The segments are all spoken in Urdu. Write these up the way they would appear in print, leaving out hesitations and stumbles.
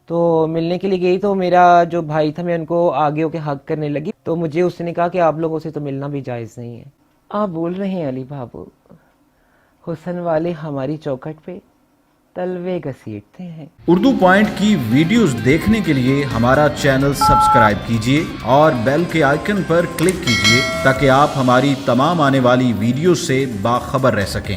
تو ملنے کے لیے گئی تو میرا جو بھائی تھا میں ان کو آگے ہو کے حق کرنے لگی تو مجھے اس نے کہا کہ آپ لوگوں سے تو ملنا بھی جائز نہیں ہے. آپ بول رہے ہیں علی بابو حسن والے ہماری چوکھٹ پہ تلوے گھسیٹتے ہیں. اردو پوائنٹ کی ویڈیوز دیکھنے کے لیے ہمارا چینل سبسکرائب کیجیے اور بیل کے آئیکن پر کلک کیجیے تاکہ آپ ہماری تمام آنے والی ویڈیوز سے باخبر رہ سکیں.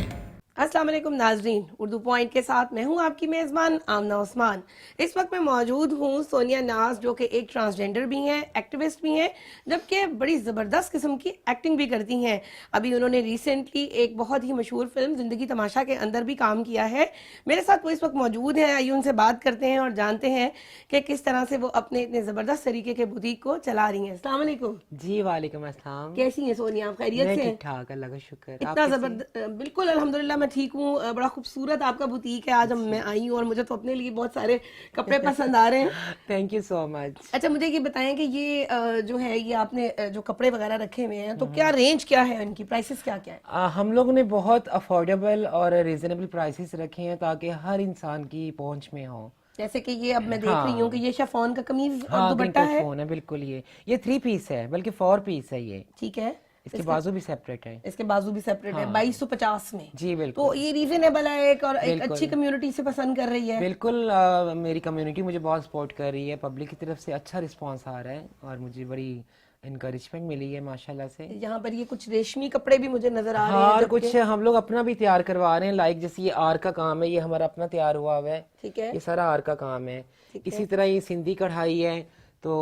السلام علیکم ناظرین، اردو پوائنٹ کے ساتھ میں ہوں آپ کی میزبان آمنہ عثمان. اس وقت میں موجود ہوں سونیا ناز، جو کہ ایک ٹرانسجینڈر بھی ہیں، ایکٹیوسٹ بھی ہیں، جبکہ بڑی زبردست قسم کی ایکٹنگ بھی کرتی ہیں. ابھی انہوں نے ریسنٹلی ایک بہت ہی مشہور فلم زندگی تماشا کے اندر بھی کام کیا ہے. میرے ساتھ وہ اس وقت موجود ہیں، آئیے ان سے بات کرتے ہیں اور جانتے ہیں کہ کس طرح سے وہ اپنے اتنے زبردست طریقے کے بوتیک کو چلا رہی ہیں. السلام علیکم. جی وعلیکم السلام. کیسی ہیں سونیا، آپ خیریت میں سے ہیں؟ ٹھیک ٹھاک، اللہ کا شکر. اتنا زبردست، بالکل الحمدللہ میں ٹھیک ہوں. بڑا خوبصورت آپ کا بوتیک ہے. آج میں آئی ہوں اور مجھے تو اپنے لیے بہت سارے کپڑے پسند آ رہے ہیں. تھینک یو سو مچ. اچھا مجھے یہ بتائیں کہ یہ جو ہے یہ آپ نے جو کپڑے وغیرہ رکھے ہوئے ہیں تو کیا رینج کیا ہے ان کی، پرائسز کیا کیا ہے؟ ہم لوگوں نے بہت افورڈیبل اور ریزنیبل پرائسز رکھے ہیں تاکہ ہر انسان کی پہنچ میں ہو. جیسے کہ یہ اب میں دیکھ رہی ہوں کہ یہ شفون کا قمیض اور دوپٹہ ہے. فون ہے بالکل. یہ 3 پیس ہے، بلکہ 4 پیس ہے. یہ ٹھیک ہے، اس کے بازو بھی سیپریٹ ہے. اس کے بازو بھی سیپریٹ ہے. 2250 میں. جی بالکل. تو یہ ریزنیبل ہے اور ایک اچھی کمیونٹی سے پسند کر رہی ہے. بالکل. میری کمیونٹی مجھے بہت سپورٹ کر رہی ہے، پبلک کی طرف سے اچھا رسپانس آ رہا ہے اور مجھے بڑی انکریجمنٹ ملی ہے ماشاءاللہ سے. یہاں پر یہ کچھ ریشمی کپڑے بھی مجھے نظر آ رہے ہیں. اور کچھ ہم لوگ اپنا بھی تیار کروا رہے ہیں، لائک جیسے یہ آر کا کام ہے، یہ ہمارا اپنا تیار ہوا ہوا ہے. ٹھیک ہے، یہ سارا آر کا کام ہے. اسی طرح یہ سندھی کڑھائی ہے، تو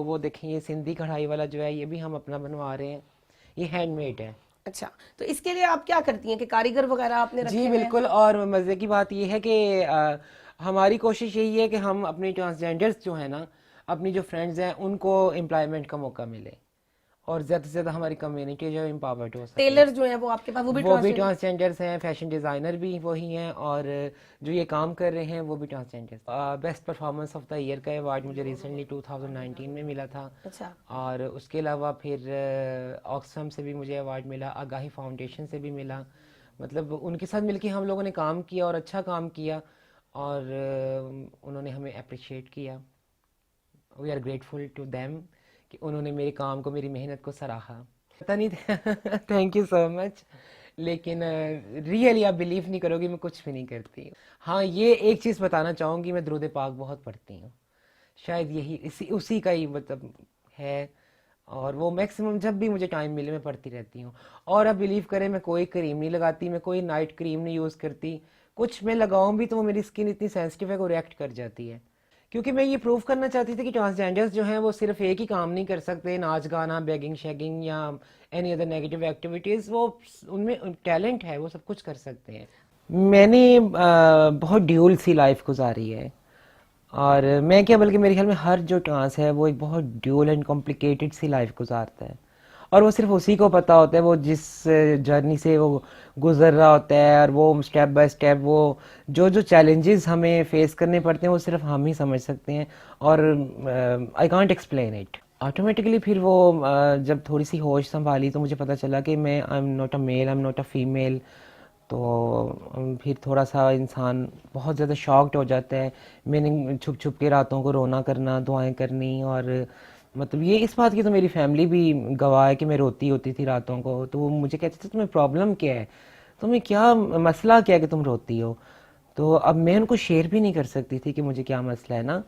وہ دیکھیں یہ سندھی کڑھائی والا جو ہے یہ بھی ہم اپنا بنوا رہے ہیں. یہ ہینڈ میڈ ہے. اچھا تو اس کے لیے آپ کیا کرتی ہیں کہ کاریگر وغیرہ آپ نے رکھے جی ہیں؟ بالکل. اور مزے کی بات یہ ہے کہ ہماری کوشش یہی ہے کہ ہم اپنے ٹرانسجینڈرز جو ہیں نا، اپنی جو فرینڈز ہیں ان کو امپلائمنٹ کا موقع ملے اور زیادہ سے زیادہ ہماری کمیونٹی جو امپاورڈ ہو سکے. ٹیلر جو ہیں وہ آپ کے پاس وہ بھی ٹرانسجینڈرز ہیں، فیشن ڈیزائنر بھی وہی ہیں، اور جو یہ کام کر رہے ہیں وہ بھی transgenders. Best performance of the year کا ایوارڈ مجھے ریسنٹلی 2019 میں ملا تھا. اچھا. اور اس کے علاوہ پھر آکسفم سے بھی مجھے ایوارڈ ملا، آگاہی فاؤنڈیشن سے بھی ملا. مطلب ان کے ساتھ مل کے ہم لوگوں نے کام کیا اور اچھا کام کیا اور انہوں نے ہمیں اپریشیٹ کیا. We are grateful to them کہ انہوں نے میرے کام کو، میری محنت کو سراہا. پتہ نہیں تھینک یو سو مچ. لیکن ریئلی آپ بلیو نہیں کرو گی میں کچھ بھی نہیں کرتی. ہاں یہ ایک چیز بتانا چاہوں گی، میں درود پاک بہت پڑھتی ہوں. شاید یہی اسی کا ہی مطلب ہے، اور وہ میکسیمم جب بھی مجھے ٹائم ملے میں پڑھتی رہتی ہوں. اور اب بلیو کریں میں کوئی کریم نہیں لگاتی، میں کوئی نائٹ کریم نہیں یوز کرتی. کچھ میں لگاؤں بھی تو وہ میری اسکن اتنی سینسٹیو ہے کہ وہ ریئیکٹ کر جاتی ہے. کیونکہ میں یہ پروف کرنا چاہتی تھی کہ ٹرانسجینڈرز جو ہیں وہ صرف ایک ہی کام نہیں کر سکتے، ناچ گانا، بیگنگ شیگنگ یا اینی ادر نیگیٹو ایکٹیویٹیز. وہ ان میں ٹیلنٹ ہے، وہ سب کچھ کر سکتے ہیں. میں نے بہت ڈیول سی لائف گزاری ہے، اور میں کیا بلکہ میرے خیال میں ہر جو ٹرانس ہے وہ ایک بہت ڈیول اینڈ کمپلیکیٹڈ سی لائف گزارتا ہے، اور وہ صرف اسی کو پتہ ہوتا ہے، وہ جس جرنی سے وہ گزر رہا ہوتا ہے، اور وہ سٹیپ بائی سٹیپ وہ جو چیلنجز ہمیں فیس کرنے پڑتے ہیں وہ صرف ہم ہی سمجھ سکتے ہیں، اور I can't explain it. Automatically پھر وہ جب تھوڑی سی ہوش سنبھالی تو مجھے پتہ چلا کہ میں I am not a male, I am not a female. تو پھر تھوڑا سا انسان بہت زیادہ شاکڈ ہو جاتا ہے. میں نے چھپ چھپ کے راتوں کو رونا کرنا، دعائیں کرنی، اور مطلب یہ اس بات کی تو میری فیملی بھی گواہ ہے کہ میں روتی ہوتی تھی راتوں کو. تو وہ مجھے کہتے تھے تمہیں پرابلم کیا ہے، تمہیں کیا مسئلہ کیا ہے کہ تم روتی ہو. تو اب میں ان کو شیئر بھی نہیں کر سکتی تھی کہ مجھے کیا مسئلہ ہے نا.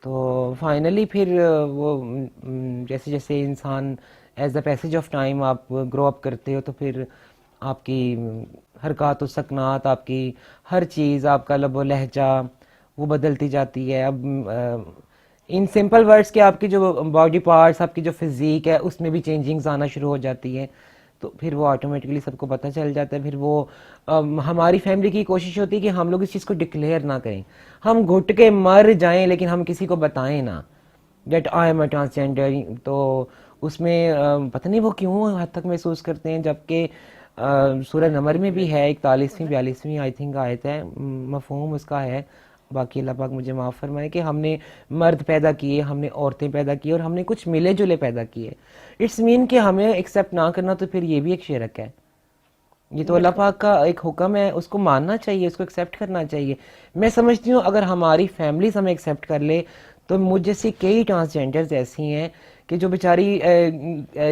تو فائنلی پھر وہ جیسے جیسے انسان as the passage of time آپ گرو اپ کرتے ہو تو پھر آپ کی حرکات و سکنات، آپ کی ہر چیز، آپ کا لب و لہجہ وہ بدلتی جاتی ہے. اب ان سمپل ورڈز کہ آپ کی جو باڈی پارٹس، آپ کی جو فزیک ہے اس میں بھی چینجنگز آنا شروع ہو جاتی ہیں. تو پھر وہ آٹومیٹکلی سب کو پتہ چل جاتا ہے. پھر وہ ہماری فیملی کی کوشش ہوتی ہے کہ ہم لوگ اس چیز کو ڈکلیئر نہ کریں، ہم گھٹ کے مر جائیں لیکن ہم کسی کو بتائیں نہ that I am a transgender. تو اس میں پتہ نہیں وہ کیوں حد تک محسوس کرتے ہیں، جبکہ سورہ نمر میں بھی ہے 41ویں 42ویں آئی تھنک آیت ہے، مفہوم اس کا ہے، باقی اللہ پاک مجھے معاف فرمائے، کہ ہم نے مرد پیدا کیے، ہم نے عورتیں پیدا کی، اور ہم نے کچھ ملے جلے پیدا کیے. اٹس مین کہ ہمیں ایکسیپٹ نہ کرنا تو پھر یہ بھی ایک شرک ہے. یہ تو اللہ پاک کا ایک حکم ہے, اس کو ماننا چاہیے, اس کو ایکسیپٹ کرنا چاہیے. میں سمجھتی ہوں اگر ہماری فیملیز ہمیں ایکسیپٹ کر لے تو مجھ جیسی کئی ٹرانسجینڈرز ایسی ہیں کہ جو بیچاری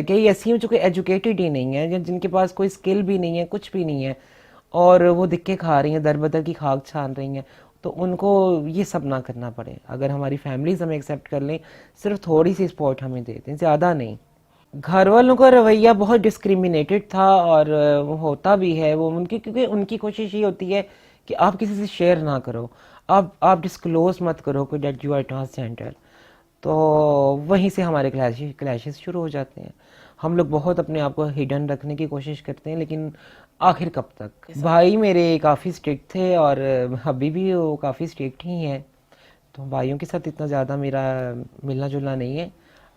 کئی ایسی ہیں جو کہ ایجوکیٹڈ ہی نہیں ہیں, جن کے پاس کوئی اسکل بھی نہیں ہے, کچھ بھی نہیں ہے, اور وہ دکے کھا رہی ہیں, در بدر کی خاک چھان رہی ہیں. تو ان کو یہ سب نہ کرنا پڑے. اگر ہماری فیملیز ہمیں ایکسیپٹ کر لیں, صرف تھوڑی سی سپورٹ ہمیں دے دیں, زیادہ نہیں. گھر والوں کا رویہ بہت ڈسکریمنیٹڈ تھا, اور ہوتا بھی ہے وہ ان کی, کیونکہ ان کی کوشش یہ ہوتی ہے کہ آپ کسی سے شیئر نہ کرو, آپ ڈسکلوز مت کرو کہ دیٹ یو آر ٹرانسجینڈر. تو وہیں سے ہمارے کلیشز شروع ہو جاتے ہیں. ہم لوگ بہت اپنے آپ کو ہڈن رکھنے کی کوشش کرتے ہیں, لیکن آخر کب تک. بھائی میرے کافی اسٹرکٹ تھے, اور ابھی بھی وہ کافی اسٹرکٹ ہی ہیں, تو بھائیوں کے ساتھ اتنا زیادہ میرا ملنا جلنا نہیں ہے.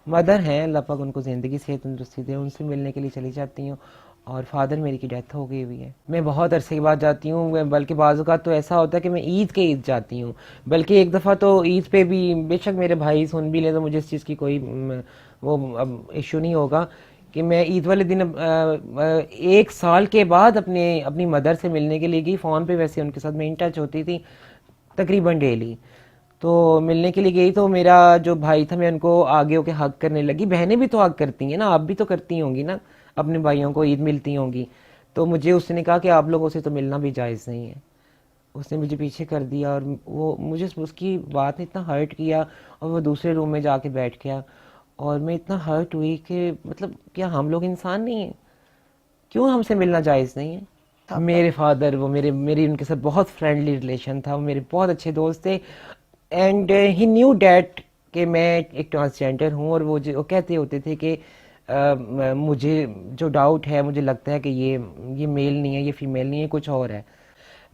مدر ہیں, اللہ پاک ان کو زندگی سے تندرستی دے, ان سے ملنے کے لیے چلی جاتی ہوں. اور فادر میری کی ڈیتھ ہو گئی ہوئی ہے. میں بہت عرصے کے بعد جاتی ہوں, بلکہ بعض اوقات تو ایسا ہوتا ہے کہ میں عید کے عید جاتی ہوں. بلکہ ایک دفعہ تو عید پہ بھی, بے شک میرے بھائی سن بھی لیں تو مجھے اس چیز کی کوئی وہ ایشو نہیں ہوگا, کہ میں عید والے دن 1 سال کے بعد اپنی مدر سے ملنے کے لیے گئی. فون پہ ویسے ان کے ساتھ میں ان ٹچ ہوتی تھی تقریباً ڈیلی, تو ملنے کے لیے گئی. تو میرا جو بھائی تھا, میں ان کو آگے ہو کے حق کرنے لگی. بہنیں بھی تو حق کرتی ہیں نا, آپ بھی تو کرتی ہوں گی نا, اپنے بھائیوں کو عید ملتی ہوں گی. تو مجھے اس نے کہا کہ آپ لوگوں سے تو ملنا بھی جائز نہیں ہے. اس نے مجھے پیچھے کر دیا, اور وہ مجھے اس کی بات نے اتنا ہرٹ کیا, اور وہ دوسرے روم میں جا کے بیٹھ گیا. اور میں اتنا ہرٹ ہوئی کہ مطلب کیا ہم لوگ انسان نہیں ہیں؟ کیوں ہم سے ملنا جائز نہیں ہے؟ میرے فادر, وہ میری ان کے ساتھ بہت فرینڈلی ریلیشن تھا, وہ میرے بہت اچھے دوست تھے. اینڈ ہی نیو ڈیٹ کہ میں ایک ٹرانسجینڈر ہوں, اور وہ کہتے ہوتے تھے کہ مجھے جو ڈاؤٹ ہے, مجھے لگتا ہے کہ یہ میل نہیں ہے, یہ فیمیل نہیں ہے, کچھ اور ہے.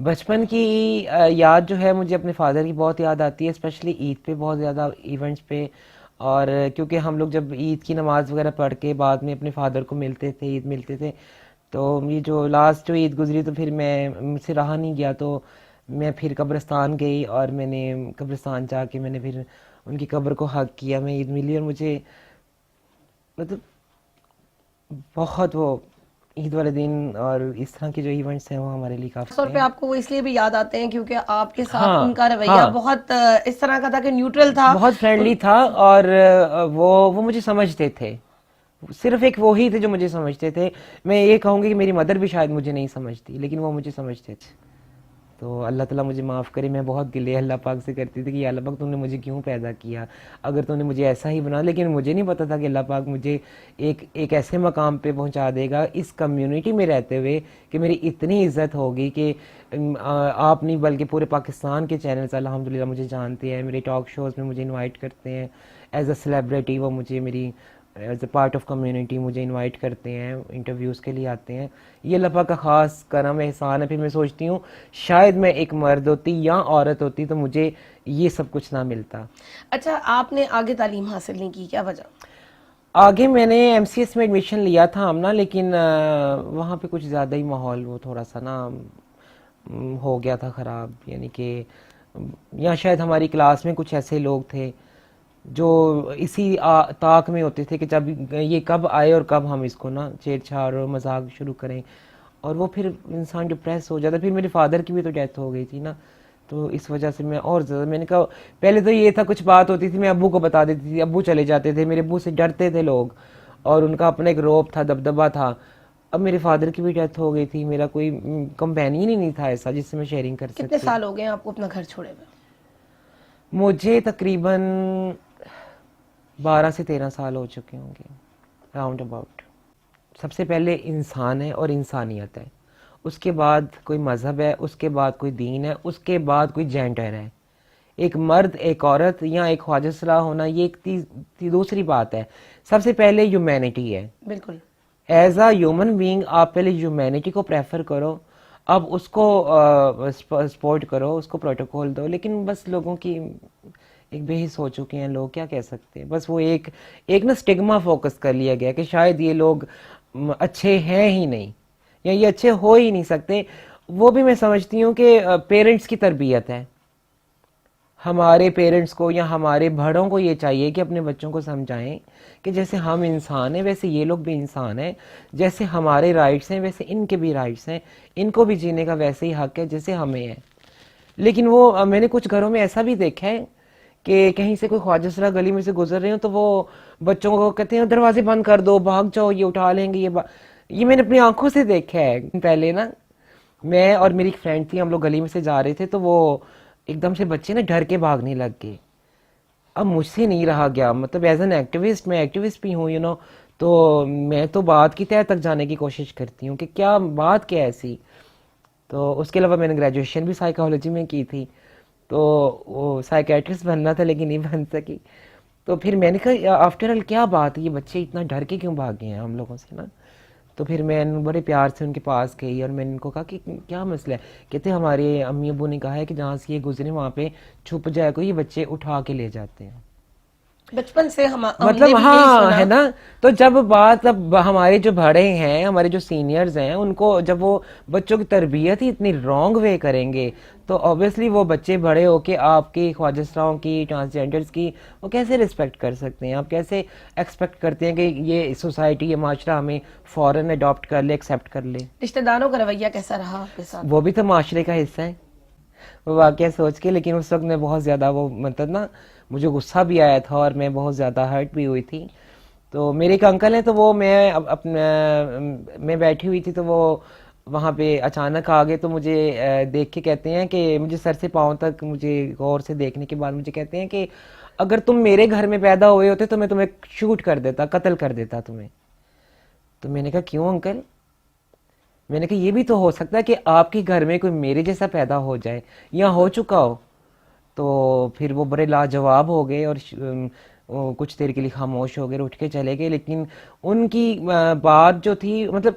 بچپن کی یاد جو ہے, مجھے اپنے فادر کی بہت یاد آتی ہے, اسپیشلی عید پہ, بہت زیادہ ایونٹس پہ. اور کیونکہ ہم لوگ جب عید کی نماز وغیرہ پڑھ کے بعد میں اپنے فادر کو ملتے تھے, عید ملتے تھے, تو یہ جو لاسٹ جو عید گزری تو پھر مجھ سے رہا نہیں گیا, تو میں پھر قبرستان گئی, اور میں نے قبرستان جا کے میں نے پھر ان کی قبر کو حق کیا. میں عید ملی, اور مجھے مطلب بہت وہ عید والے دن اور اس طرح کے جو ایونٹس ہیں وہ ہمارے لیے کافی طور پہ آپ کو وہ اس لیے بھی یاد آتے ہیں کیونکہ آپ کے ساتھ ہاں، ان کا رویہ ہاں، بہت اس طرح کا تھا کہ نیوٹرل تھا, بہت فرینڈلی تھا. اور وہ مجھے سمجھتے تھے, صرف ایک وہی تھے جو مجھے سمجھتے تھے. میں یہ کہوں گی کہ میری مدر بھی شاید مجھے نہیں سمجھتی, لیکن وہ مجھے سمجھتے تھے. تو اللہ تعالیٰ مجھے معاف کرے. میں بہت گلے اللہ پاک سے کرتی تھی کہ اللہ پاک تم نے مجھے کیوں پیدا کیا, اگر تم نے مجھے ایسا ہی بنا. لیکن مجھے نہیں پتا تھا کہ اللہ پاک مجھے ایک ایسے مقام پہ پہنچا دے گا اس کمیونٹی میں رہتے ہوئے کہ میری اتنی عزت ہوگی کہ آپ نہیں بلکہ پورے پاکستان کے چینلز الحمدللہ مجھے جانتے ہیں, میرے ٹاک شوز میں مجھے انوائٹ کرتے ہیں ایز اے سیلیبریٹی. وہ مجھے میری as a part of community مجھے انوائٹ کرتے ہیں, انٹرویوز کے لیے آتے ہیں. یہ اللہ پاک کا خاص کرم احسان ہے. پھر میں سوچتی ہوں شاید میں ایک مرد ہوتی یا عورت ہوتی تو مجھے یہ سب کچھ نہ ملتا. اچھا, آپ نے آگے تعلیم حاصل نہیں کی, کیا وجہ؟ آگے میں نے ایم سی ایس میں ایڈمیشن لیا تھا آمنہ, لیکن وہاں پہ کچھ زیادہ ہی ماحول وہ تھوڑا سا نا ہو گیا تھا خراب. یعنی کہ یا شاید ہماری کلاس میں کچھ ایسے لوگ تھے جو اسی طاق میں ہوتے تھے کہ جب یہ کب آئے اور کب ہم اس کو نا چھیڑ چھاڑ اور مذاق شروع کریں, اور وہ پھر انسان ڈپریس ہو جاتا. پھر میرے فادر کی بھی تو ڈیتھ ہو گئی تھی نا, تو اس وجہ سے میں اور زیادہ, میں نے کہا پہلے تو یہ تھا کچھ بات ہوتی تھی میں ابو کو بتا دیتی تھی, ابو چلے جاتے تھے, میرے ابو سے ڈرتے تھے لوگ, اور ان کا اپنا ایک روب تھا, دبدبہ تھا. اب میرے فادر کی بھی ڈیتھ ہو گئی تھی, میرا کوئی کمپینین ہی نہیں تھا ایسا جس سے میں شیئرنگ کر سکتی. کتنے سال ہو گئے آپ کو اپنا گھر چھوڑے ہوئے؟ مجھے تقریباً 12 سے 13 سال ہو چکے ہوں گے راؤنڈ اباؤٹ. سب سے پہلے انسان ہے اور انسانیت ہے, اس کے بعد کوئی مذہب ہے, اس کے بعد کوئی دین ہے, اس کے بعد کوئی جینڈر ہے. ایک مرد, ایک عورت یا ایک خواجہ سرا ہونا یہ ایک دوسری بات ہے. سب سے پہلے ہیومینٹی ہے. بالکل ایز اے ہیومن بینگ آپ پہلے ہیومینٹی کو پریفر کرو, اب اس کو سپورٹ کرو, اس کو پروٹوکول دو. لیکن بس لوگوں کی ایک بے حس ہو چکے ہیں لوگ, کیا کہہ سکتے ہیں. بس وہ ایک نا سٹگما فوکس کر لیا گیا کہ شاید یہ لوگ اچھے ہیں ہی نہیں یا یہ اچھے ہو ہی نہیں سکتے. وہ بھی میں سمجھتی ہوں کہ پیرنٹس کی تربیت ہے. ہمارے پیرنٹس کو یا ہمارے بڑوں کو یہ چاہیے کہ اپنے بچوں کو سمجھائیں کہ جیسے ہم انسان ہیں ویسے یہ لوگ بھی انسان ہیں, جیسے ہمارے رائٹس ہیں ویسے ان کے بھی رائٹس ہیں, ان کو بھی جینے کا ویسے ہی حق ہے جیسے ہمیں ہے. لیکن وہ میں نے کچھ گھروں میں ایسا بھی دیکھا ہے کہ کہیں سے کوئی خواجہ سرا گلی میں سے گزر رہے ہوں تو وہ بچوں کو کہتے ہیں دروازے بند کر دو, بھاگ جاؤ, یہ اٹھا لیں گے, یہ میں نے اپنی آنکھوں سے دیکھا ہے. پہلے نا میں اور میری ایک فرینڈ تھی, ہم لوگ گلی میں سے جا رہے تھے تو وہ ایک دم سے بچے نا ڈر کے بھاگنے لگ گئے. اب مجھ سے نہیں رہا گیا, مطلب ایز این ایکٹیوسٹ, میں ایکٹیوسٹ بھی ہوں تو میں تو بات کی تہہ تک جانے کی کوشش کرتی ہوں کہ کیا بات کیا ایسی. تو اس کے علاوہ میں نے گریجویشن بھی سائیکالوجی میں کی تھی, تو وہ سائیکیٹرسٹ بننا تھا لیکن نہیں بن سکی. تو پھر میں نے کہا آفٹر آل کیا بات ہے, یہ بچے اتنا ڈر کے کیوں بھاگے ہیں ہم لوگوں سے نا. تو پھر میں بڑے پیار سے ان کے پاس گئی اور میں نے ان کو کہا کہ کیا مسئلہ ہے. کہتے ہمارے امی ابو نے کہا ہے کہ جہاں سے یہ گزرے وہاں پہ چھپ جائے کو, یہ بچے اٹھا کے لے جاتے ہیں. بچپن سے مطلب ہاں ہے نا. تو جب بات اب ہمارے جو بڑے ہیں, ہمارے جو سینئرز ہیں, ان کو جب وہ بچوں کی تربیت ہی اتنی رانگ وے کریں گے تو obviously وہ بچے بڑے ہو کے آپ کی خواجہ سراؤں کی, ٹرانسجینڈرز کی وہ کیسے رسپیکٹ کر سکتے ہیں. آپ کیسے ایکسپیکٹ کرتے ہیں کہ یہ سوسائٹی, یہ معاشرہ ہمیں فوراً اڈاپٹ کر لے, ایکسیپٹ کر لے. رشتہ داروں کا رویہ کیسا رہا آپ کے ساتھ؟ وہ بھی تو معاشرے کا حصہ ہے, وہ واقعہ سوچ کے. لیکن اس وقت میں بہت زیادہ وہ مطلب نا مجھے غصہ بھی آیا تھا اور میں بہت زیادہ ہرٹ بھی ہوئی تھی. تو میرے ایک انکل ہیں, تو وہ میں بیٹھی ہوئی تھی تو وہ وہاں پہ اچانک آ گئے, تو مجھے دیکھ کے کہتے ہیں کہ مجھے سر سے پاؤں تک مجھے غور سے دیکھنے کے بعد مجھے کہتے ہیں کہ اگر تم میرے گھر میں پیدا ہوئے ہوتے تو میں تمہیں شوٹ کر دیتا, قتل کر دیتا تمہیں. تو میں نے کہا کیوں انکل؟ میں نے کہا یہ بھی تو ہو سکتا ہے کہ آپ کے گھر میں کوئی میرے جیسا پیدا ہو جائے یا ہو چکا ہو. تو پھر وہ بڑے لاجواب ہو گئے اور کچھ دیر کے لیے خاموش ہو گئے, اٹھ کے چلے گئے. لیکن ان کی بات جو تھی, مطلب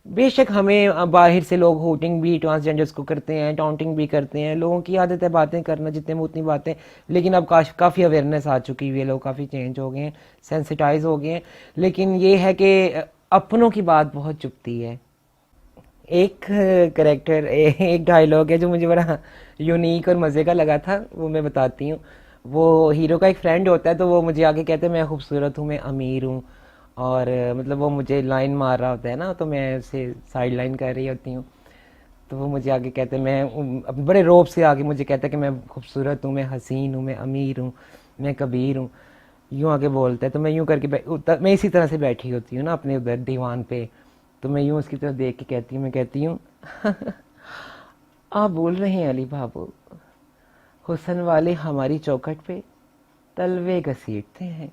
بے شک ہمیں باہر سے لوگ ہوٹنگ بھی ٹرانسجینڈرز کو کرتے ہیں, ٹاؤنٹنگ بھی کرتے ہیں, لوگوں کی عادت ہے باتیں کرنا جتنے میں اتنی باتیں. لیکن اب کافی اویئرنیس آ چکی ہوئی ہے, لوگ کافی چینج ہو گئے ہیں, سینسٹائز ہو گئے ہیں. لیکن یہ ہے کہ اپنوں کی بات بہت چپتی ہے. ایک کریکٹر, ایک ڈائلاگ ہے جو مجھے بڑا یونیک اور مزے کا لگا تھا, وہ میں بتاتی ہوں. وہ ہیرو کا ایک فرینڈ ہوتا ہے, تو وہ مجھے آگے کہتے ہیں میں خوبصورت ہوں, میں امیر ہوں, اور مطلب وہ مجھے لائن مار رہا ہوتا ہے نا, تو میں اسے سائڈ لائن کر رہی ہوتی ہوں. تو وہ مجھے آگے کہتے ہیں, میں بڑے روب سے آگے مجھے کہتا ہے کہ میں خوبصورت ہوں, میں حسین ہوں, میں امیر ہوں, میں کبیر ہوں, یوں آگے بولتا ہے. تو میں یوں کر کے میں اسی طرح سے بیٹھی ہوتی ہوں نا اپنے ادھر دیوان پہ, تو میں یوں اس کی طرف دیکھ کے کہتی ہوں, میں کہتی ہوں آپ بول رہے ہیں علی بابو, حسن والے ہماری چوکھٹ پہ تلوے گھسیٹتے ہیں.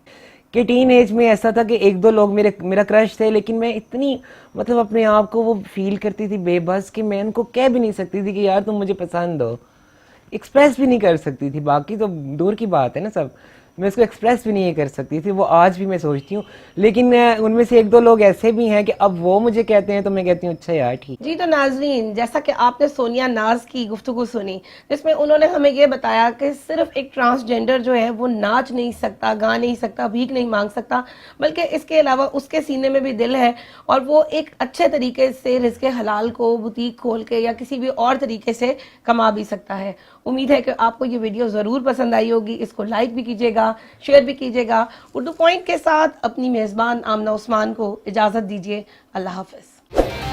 کہ ٹین ایج میں ایسا تھا کہ ایک دو لوگ میرا کرش تھے, لیکن میں اتنی مطلب اپنے آپ کو وہ فیل کرتی تھی بے بس کہ میں ان کو کہہ بھی نہیں سکتی تھی کہ یار تم مجھے پسند ہو, ایکسپریس بھی نہیں کر سکتی تھی. باقی تو دور کی بات ہے نا سب, میں اس کو ایکسپریس بھی نہیں کر سکتی تھی. وہ آج بھی میں سوچتی ہوں. لیکن ان میں سے ایک دو لوگ ایسے بھی ہیں کہ اب وہ مجھے کہتے ہیں تو میں کہتی ہوں اچھا یار ٹھیک. جی تو ناظرین, جیسا کہ آپ نے سونیا ناز کی گفتگو سنی جس میں انہوں نے ہمیں یہ بتایا کہ صرف ایک ٹرانسجینڈر جو ہے وہ ناچ نہیں سکتا, گا نہیں سکتا, بھیک نہیں مانگ سکتا, بلکہ اس کے علاوہ اس کے سینے میں بھی دل ہے اور وہ ایک اچھے طریقے سے رزق حلال کو بوتیک کھول کے یا کسی بھی اور طریقے سے کما بھی سکتا ہے. امید ہے کہ آپ کو یہ ویڈیو ضرور پسند آئی ہوگی. اس کو لائک بھی کیجیے گا, شیئر بھی کیجیے گا. اردو پوائنٹ کے ساتھ اپنی میزبان آمنہ عثمان کو اجازت دیجیے. اللہ حافظ.